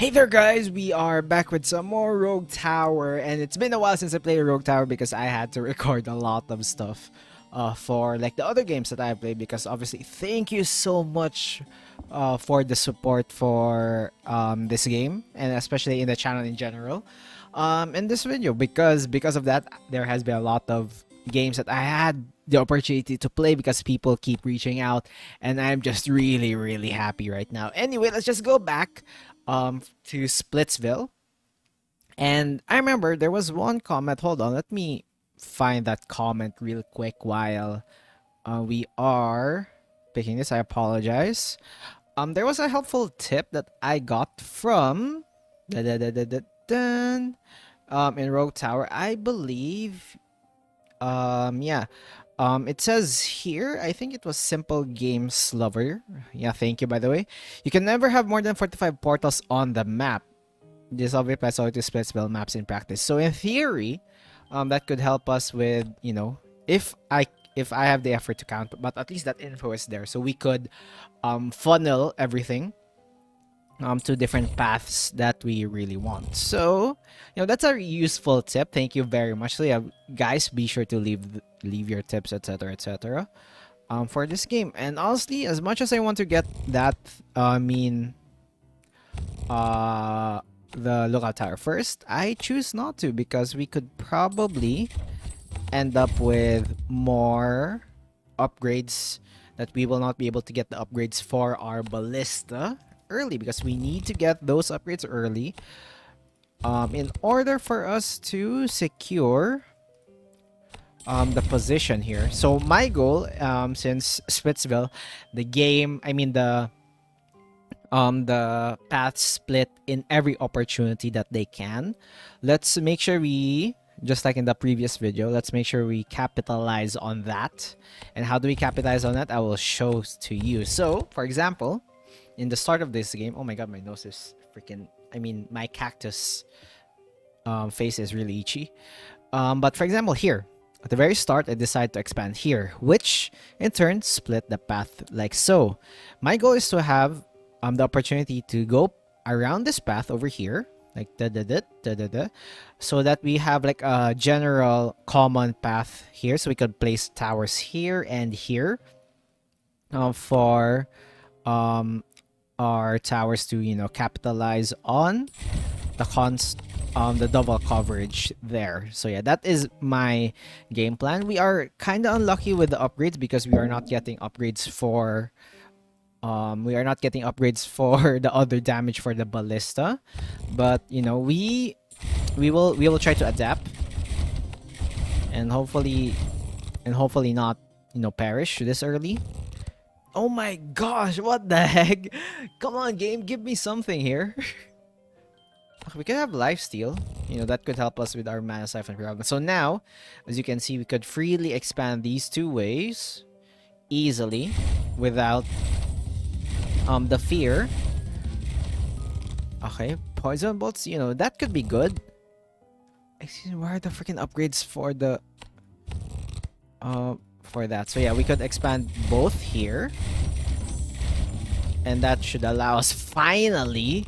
Hey there guys, we are back with some more Rogue Tower, and it's been a while since I played Rogue Tower because I had to record a lot of stuff for like the other games that I played, because obviously thank you so much for the support for this game, and especially in the channel in general. In this video, because of that, there has been a lot of games that I had the opportunity to play because people keep reaching out, and I'm just really happy right now. Anyway, let's just go back to Splitsville. And I remember there was one comment. Hold on, let me find that comment real quick while we are picking this. I apologize. There was a helpful tip that I got from in Rogue Tower, I believe. Yeah. It says here, I think it was Simple Games Lover. Yeah, thank you, by the way. You can never have more than 45 portals on the map. This obviously applies only to Splitsville maps in practice. So in theory, that could help us with, you know, if I have the effort to count, but at least that info is there. So we could funnel everything to different paths that we really want. So, you know, that's a useful tip. Thank you very much. So yeah, guys, be sure to leave your tips, etc., for this game. And honestly, as much as I want to get that, the lookout tower first, I choose not to, because we could probably end up with more upgrades that we will not be able to get the upgrades for our ballista early, because we need to get those upgrades early in order for us to secure the position here. So my goal, since Splitsville, the game, the paths split in every opportunity that they can. Let's make sure we, just like in the previous video, let's make sure we capitalize on that. And how do we capitalize on that? I will show to you. So, for example, in the start of this game, oh my god, my nose is freaking, my cactus face is really itchy. But for example, here, at the very start, I decided to expand here, which in turn split the path like so. My goal is to have the opportunity to go around this path over here, like so that we have like a general common path here, so we could place towers here and here for our towers to, you know, capitalize on the double coverage there. So yeah, that is my game plan. We are kind of unlucky with the upgrades because we are not getting upgrades for the other damage for the ballista, but you know, we will try to adapt and hopefully not, you know, perish this early. Oh my gosh, what the heck? Come on, game, give me something here. We could have lifesteal, you know, that could help us with our mana siphon problem. So now, as you can see, we could freely expand these two ways easily without the fear. Okay, poison bolts, you know, that could be good. Excuse me, where are the freaking upgrades for the for that? So yeah, we could expand both here, and that should allow us finally.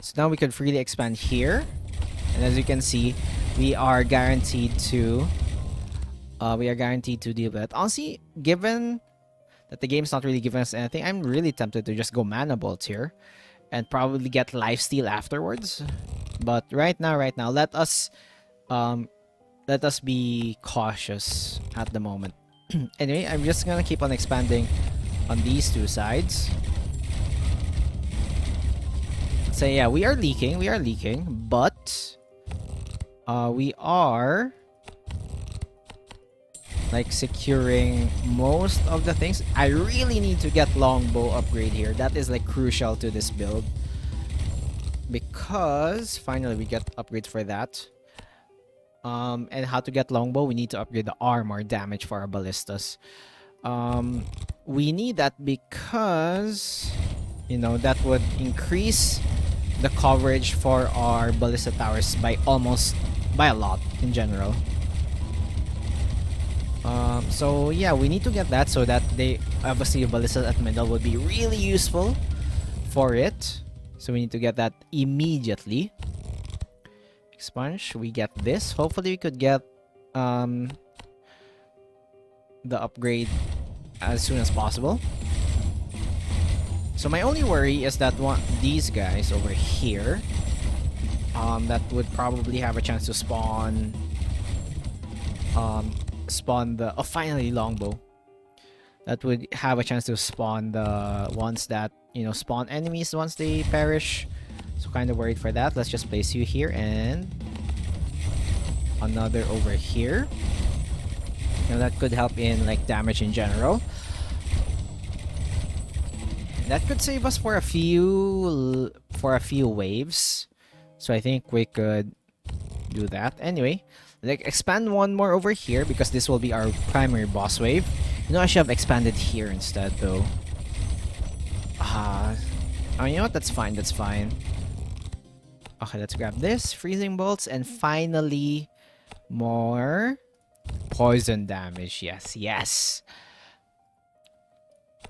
So now we could freely expand here, and as you can see, we are guaranteed to deal with it. Honestly, given that the game's not really giving us anything, I'm really tempted to just go mana bolts here and probably get lifesteal afterwards. But right now, let us be cautious at the moment. Anyway, I'm just gonna keep on expanding on these two sides. So yeah, we are leaking, but we are like securing most of the things. I really need to get longbow upgrade here. That is like crucial to this build, because finally we get upgrades for that. And how to get longbow, we need to upgrade the armor damage for our ballistas. We need that because, you know, that would increase the coverage for our ballista towers by a lot in general. So yeah, we need to get that so that they obviously ballistas at middle would be really useful for it. So we need to get that immediately. Expunge, we get this. Hopefully we could get the upgrade as soon as possible. So my only worry is that these guys over here that would probably have a chance to spawn the finally longbow, that would have a chance to spawn the ones that, you know, spawn enemies once they perish. So kind of worried for that. Let's just place you here and another over here. You know, that could help in like damage in general. That could save us for a few waves. So I think we could do that. Anyway, like expand one more over here because this will be our primary boss wave. You know, I should have expanded here instead though. Oh, you know what? That's fine. That's fine. Okay, let's grab this. Freezing bolts and finally more poison damage. Yes, yes.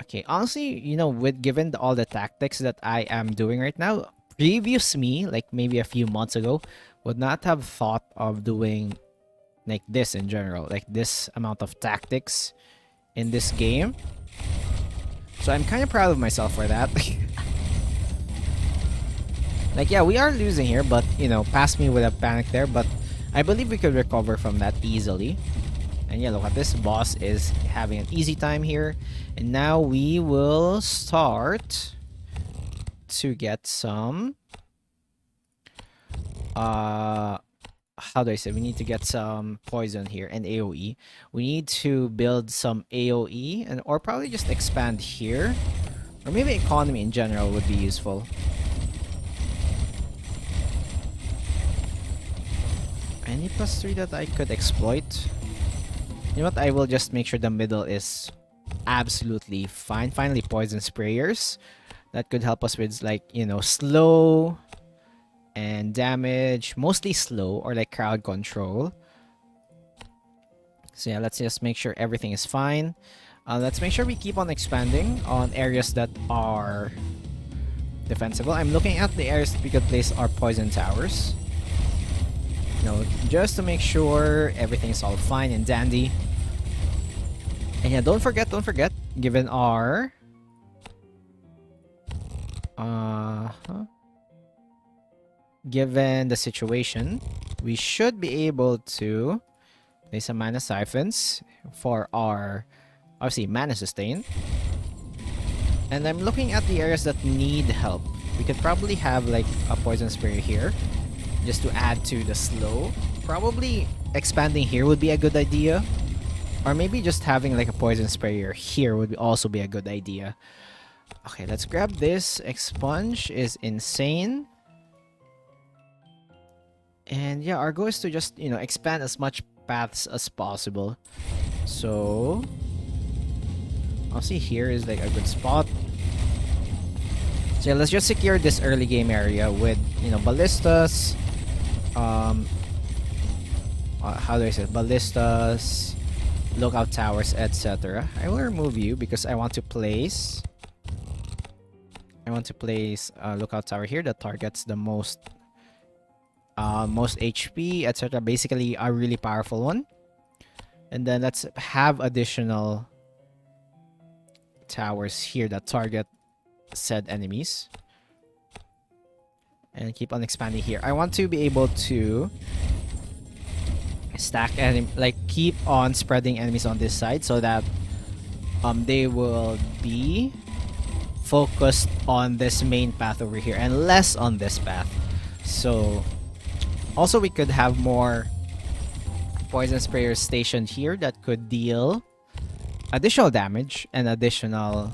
Okay, honestly, you know, given all the tactics that I am doing right now, previous me, like maybe a few months ago, would not have thought of doing like this in general, like this amount of tactics in this game. So I'm kind of proud of myself for that. Like, yeah, we are losing here, but, you know, past me with a panic there, but I believe we could recover from that easily. And yeah, look at this. Boss is having an easy time here. And now we will start to get some... how do I say? We need to get some poison here and AoE. We need to build some AoE and or probably just expand here. Or maybe economy in general would be useful. Any +3 that I could exploit? You know what? I will just make sure the middle is absolutely fine. Finally, poison sprayers. That could help us with, like, you know, slow and damage. Mostly slow or like crowd control. So yeah, let's just make sure everything is fine. Let's make sure we keep on expanding on areas that are defensible. I'm looking at the areas that we could place our poison towers. You know, just to make sure everything's all fine and dandy. And yeah, don't forget, given our given the situation, we should be able to place some mana siphons for our, obviously, mana sustain. And I'm looking at the areas that need help. We could probably have like a poison sprayer here, just to add to the slow. Probably expanding here would be a good idea. Or maybe just having like a poison sprayer here would also be a good idea. Okay, let's grab this. Expunge is insane. And yeah, our goal is to just, you know, expand as much paths as possible. So I'll see here is like a good spot. So yeah, let's just secure this early game area with, you know, ballistas. How do I say it? Ballistas, lookout towers, etc. I will remove you because I want to place a lookout tower here that targets the most HP, etc. Basically a really powerful one. And then let's have additional towers here that target said enemies. And keep on expanding here. I want to be able to stack and like keep on spreading enemies on this side so that they will be focused on this main path over here and less on this path. So also we could have more poison sprayers stationed here that could deal additional damage and additional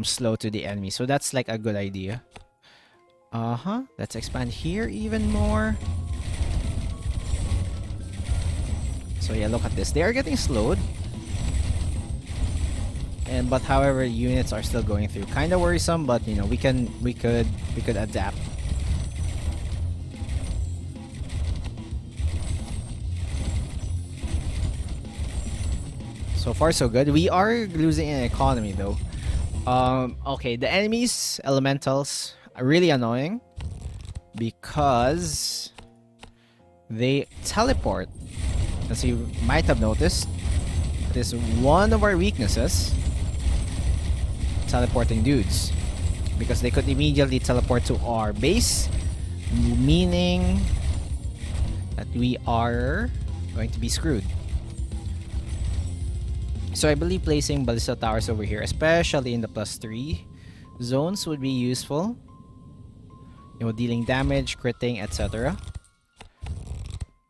slow to the enemy. So that's like a good idea. Let's expand here even more. So yeah, look at this. They are getting slowed. But however, units are still going through. Kind of worrisome, but you know, we could adapt. So far so good. We are losing in economy though. Okay, the enemies, elementals, are really annoying because they teleport. As you might have noticed, it is one of our weaknesses. Teleporting dudes. Because they could immediately teleport to our base, meaning that we are going to be screwed. So I believe placing ballista towers over here, especially in the +3 zones, would be useful. You know, dealing damage, critting, etc.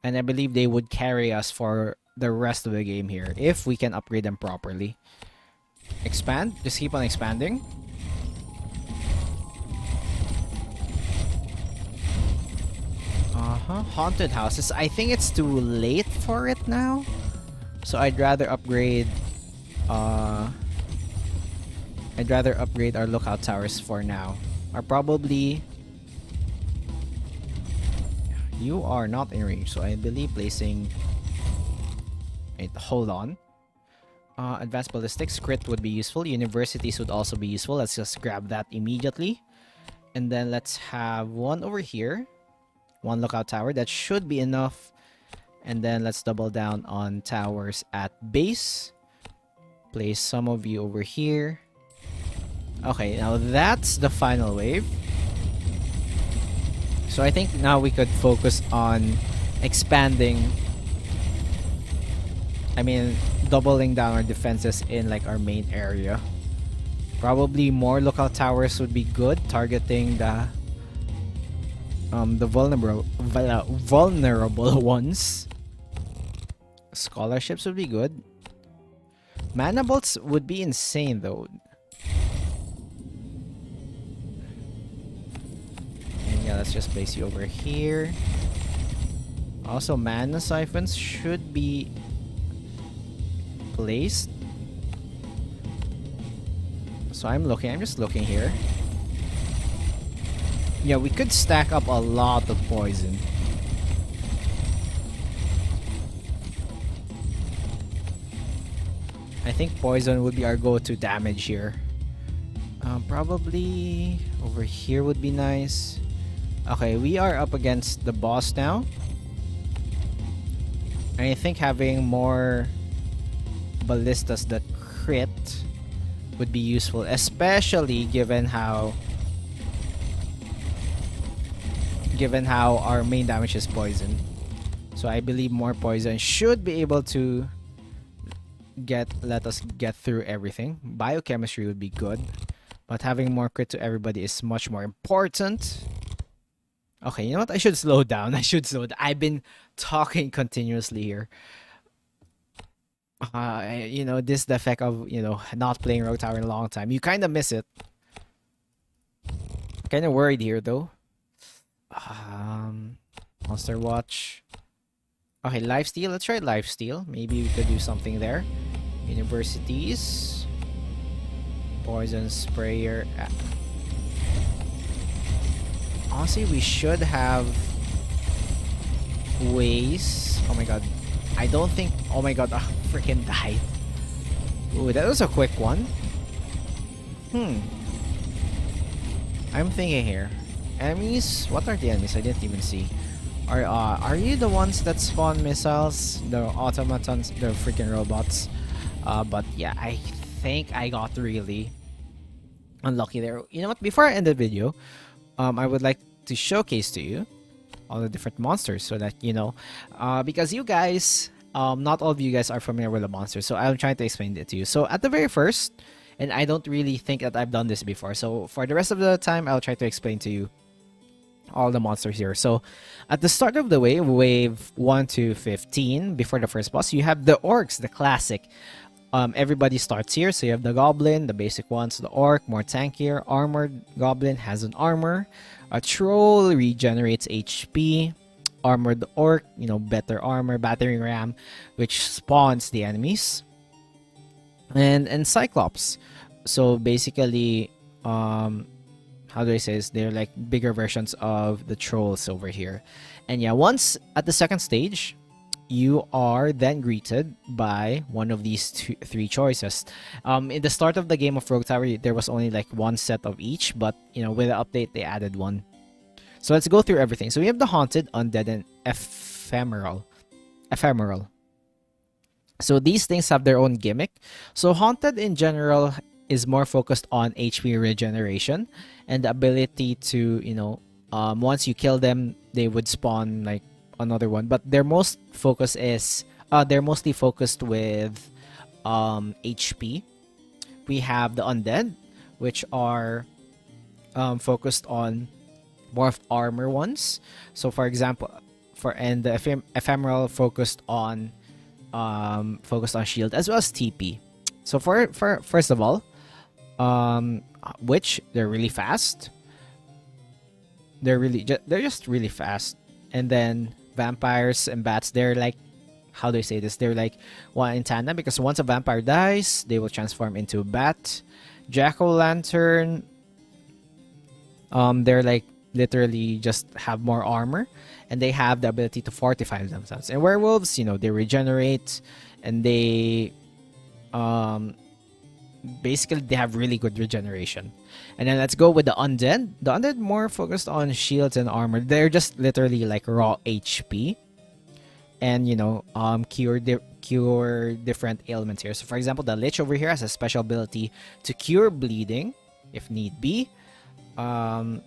And I believe they would carry us for the rest of the game here if we can upgrade them properly. Expand, just keep on expanding. Haunted houses. I think it's too late for it now. So I'd rather upgrade our lookout towers for now. Or probably you are not in range, so I believe placing hold on. Advanced ballistics, crit would be useful. Universities would also be useful. Let's just grab that immediately. And then let's have one over here. One lookout tower. That should be enough. And then let's double down on towers at base. Place some of you over here. Okay, now that's the final wave. So I think now we could focus on expanding. I mean, doubling down our defenses in like our main area. Probably more lookout towers would be good, targeting the vulnerable ones. Scholarships would be good. Mana bolts would be insane though. And yeah, let's just place you over here. Also, mana siphons should be placed. So I'm just looking here. Yeah, we could stack up a lot of poison. I think poison would be our go-to damage here. Probably over here would be nice. Okay, we are up against the boss now. And I think having more ballistas that crit would be useful, especially given how our main damage is poison. So I believe more poison should be able to let us get through everything. Biochemistry would be good, but having more crit to everybody is much more important. Okay, you know what? I should slow down. I've been talking continuously here. You know, this is the effect of, you know, not playing Rogue Tower in a long time. You kind of miss it. Kind of worried here though. Monster Watch. Okay, lifesteal. Let's try lifesteal. Maybe we could do something there. Universities. Poison sprayer. Honestly, we should have ways. Oh my god. I don't think. Oh my god, I freaking died. Ooh, that was a quick one. I'm thinking here. Enemies? What are the enemies? I didn't even see. Are you the ones that spawn missiles? The automatons, the freaking robots. But yeah, I think I got really unlucky there. You know what? Before I end the video, I would like to showcase to you all the different monsters so that you know, because you guys, not all of you guys are familiar with the monsters, so I'm trying to explain it to you. So at the very first, and I don't really think that I've done this before, so for the rest of the time, I'll try to explain to you all the monsters here. So at the start of the wave 1 to 15, before the first boss, you have the orcs, the classic. Everybody starts here. So you have the goblin, the basic ones, the orc, more tankier. Armored goblin has an armor. A troll regenerates HP. Armored orc, you know, better armor, battering ram, which spawns the enemies. And cyclops. So basically, how do I say this? They're like bigger versions of the trolls over here. And yeah, once at the second stage, you are then greeted by one of these three choices. In the start of the game of Rogue Tower, there was only like one set of each, but with the update, they added one. So let's go through everything. So we have the Haunted, Undead, and Ephemeral. So these things have their own gimmick. So Haunted in general is more focused on HP regeneration and the ability to, once you kill them, they would spawn like another one. But their most focus is, they're mostly focused with HP. We have the Undead, which are focused on more of armor ones. So for example, and the Ephemeral focused on shield as well as TP. So for first of all, Witch, they're really fast. They're just really fast. And then Vampires and Bats, they're like, how do I say this? They're like one in tandem, because once a vampire dies, they will transform into a bat. Jack-o'-lantern, they're like literally just have more armor, and they have the ability to fortify themselves. And werewolves, they regenerate, and they basically they have really good regeneration. And then let's go with the Undead. The Undead more focused on shields and armor. They're just literally like raw HP, and cure different ailments here. So for example, the Lich over here has a special ability to cure bleeding if need be. And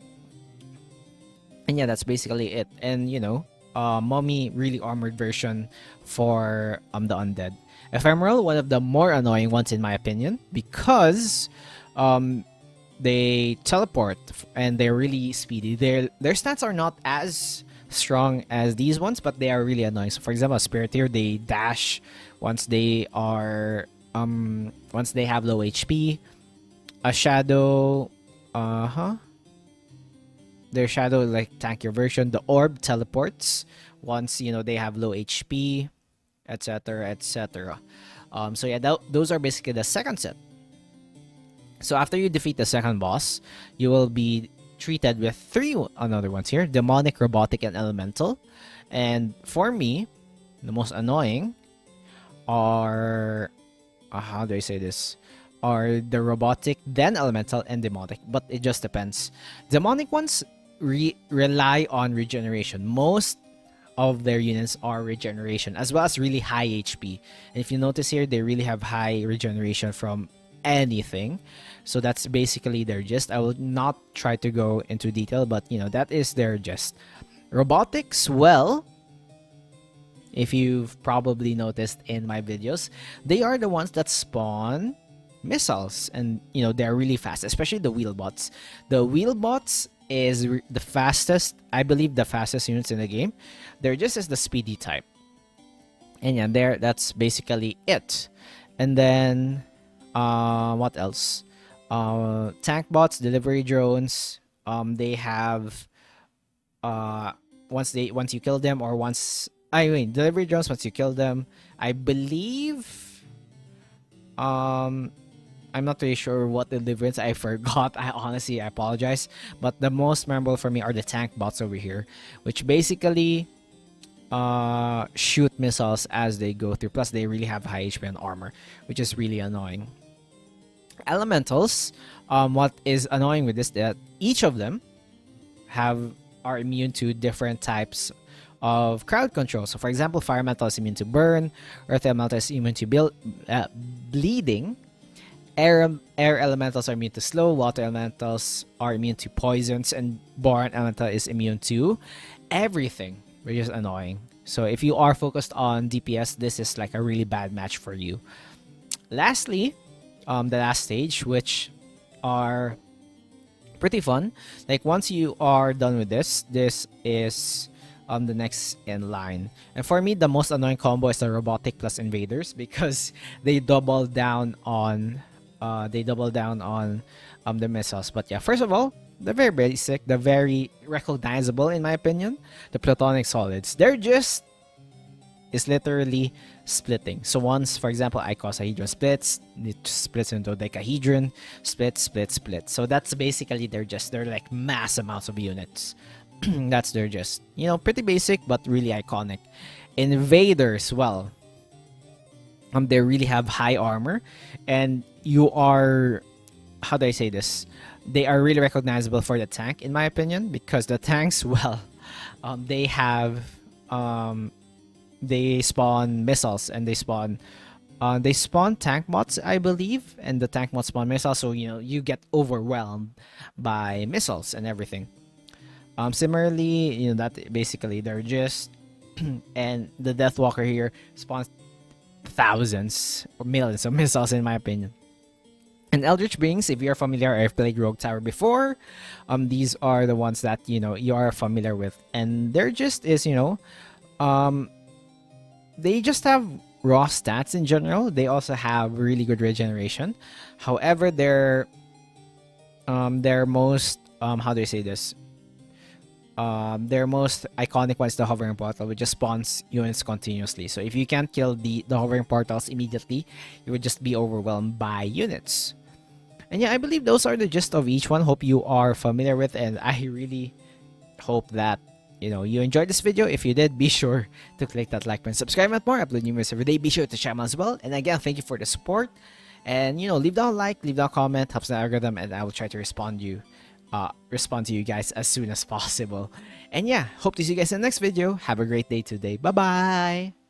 yeah, that's basically it. And Mummy, really armored version for the Undead. Ephemeral, one of the more annoying ones in my opinion, because they teleport and they're really speedy. Their stats are not as strong as these ones, but they are really annoying. So for example, a Spiriteur, they dash once they are once they have low HP. A Shadow, their Shadow like tankier version. The Orb teleports once they have low HP, etc, etc. So yeah, those are basically the second set. So after you defeat the second boss, you will be treated with three another ones here: Demonic, Robotic, and Elemental. And for me, the most annoying are how do I say this? Are the Robotic, then Elemental, and Demonic. But it just depends. Demonic ones rely on regeneration. Most of their units are regeneration, as well as really high HP. And if you notice here, they really have high regeneration from anything. So that's basically their gist. I will not try to go into detail, but that is their gist. Robotics, well, if you've probably noticed in my videos, they are the ones that spawn missiles, and they're really fast, especially the wheelbots. The wheelbots is the fastest, I believe, the fastest units in the game. They're just as the speedy type. And yeah, that's basically it. And then what else? Tank bots, delivery drones. They have once you kill them, or delivery drones, once you kill them, I believe I'm not really sure what the difference. I forgot. I apologize. But the most memorable for me are the tank bots over here, which basically shoot missiles as they go through. Plus, they really have high HP and armor, which is really annoying. Elementals, what is annoying with this, that each of them are immune to different types of crowd control. So for example, Fire Elemental is immune to burn, Earth Elemental is immune to bleeding, Air Elementals are immune to slow, Water Elementals are immune to poisons, and Boron Elemental is immune to everything, which is annoying. So if you are focused on DPS, this is like a really bad match for you. Lastly, the last stage, which are pretty fun. Like once you are done with this is the next in line. And for me, the most annoying combo is the Robotic plus Invaders, because they double down on the missiles. But yeah, first of all, the very basic, the very recognizable in my opinion, the Plutonic Solids. They're just is literally splitting. So once, for example, icosahedron splits, it splits into dodecahedron, split. So that's basically they're like mass amounts of units. That's their just, pretty basic but really iconic. invaders, well, they really have high armor, and you are, how do I say this? They are really recognizable for the tank, in my opinion, because the tanks, well, they have, they spawn missiles and they spawn tank bots, I believe, and the tank bots spawn missiles, so you get overwhelmed by missiles and everything. Similarly, that basically they're just and the Deathwalker here spawns thousands or millions of missiles, in my opinion. And Eldritch Beings, if you're familiar or have played Rogue Tower before, these are the ones that you are familiar with, and they're just they just have raw stats in general. They also have really good regeneration. However, their most how do I say this? Their most iconic one is the hovering portal, which just spawns units continuously. So if you can't kill the hovering portals immediately, you would just be overwhelmed by units. And yeah, I believe those are the gist of each one. Hope you are familiar with, and I really hope that you enjoyed this video. If you did, be sure to click that like button, subscribe and more. I upload new videos every day. Be sure to channel as well. And again, thank you for the support. And leave down a like, leave down a comment, helps the algorithm, and I will try to respond to you guys as soon as possible. And yeah, hope to see you guys in the next video. Have a great day today. Bye bye.